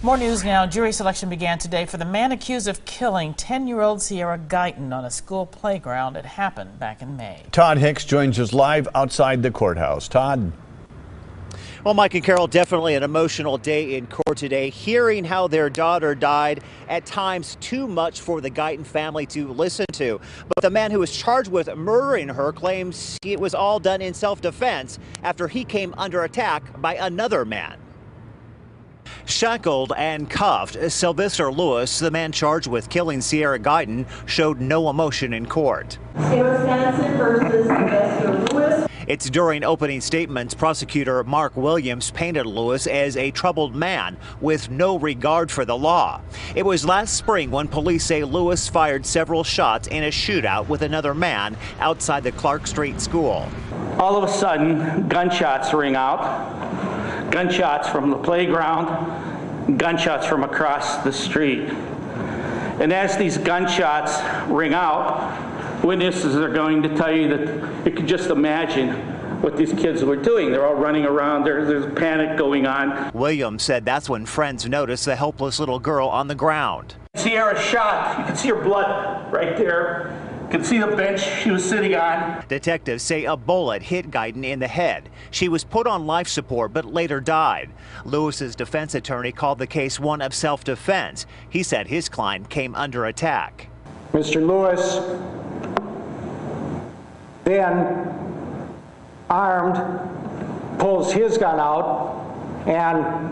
More news now. Jury selection began today for the man accused of killing 10-year-old Sierra Guyton on a school playground. It happened back in May. Todd Hicks joins us live outside the courthouse. Todd. Well, Mike and Carol, definitely an emotional day in court today. Hearing how their daughter died, at times too much for the Guyton family to listen to. But the man who was charged with murdering her claims it was all done in self-defense after he came under attack by another man. Shackled and cuffed, Sylvester Lewis, the man charged with killing Sierra Guyton, showed no emotion in court. Sarah Stanson versus Sylvester Lewis. It's during opening statements, prosecutor Mark Williams painted Lewis as a troubled man with no regard for the law. It was last spring when police say Lewis fired several shots in a shootout with another man outside the Clark Street school. All of a sudden, gunshots ring out. Gunshots from the playground, gunshots from across the street. And as these gunshots ring out, witnesses are going to tell you that you could just imagine what these kids were doing. They're all running around, there's panic going on. Williams said that's when friends noticed the helpless little girl on the ground. Sierra shot, you can see her blood right there. You can see the bench she was sitting on. Detectives say a bullet hit Guyton in the head. She was put on life support but later died. Lewis's defense attorney called the case one of self-defense. He said his client came under attack. Mr. Lewis, then armed, pulls his gun out and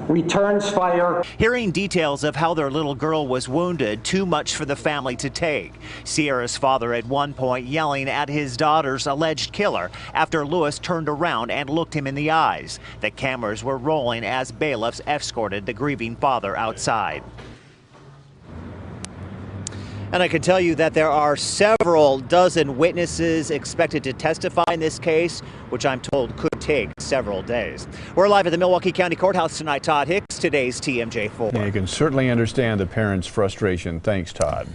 returns fire. Hearing details of how their little girl was wounded, too much for the family to take. Sierra's father at one point yelling at his daughter's alleged killer after Lewis turned around and looked him in the eyes. The cameras were rolling as bailiffs escorted the grieving father outside. And I can tell you that there are several dozen witnesses expected to testify in this case, which I'm told could take several days. We're live at the Milwaukee County Courthouse tonight. Todd Hicks, today's TMJ4. Yeah, you can certainly understand the parents' frustration. Thanks, Todd.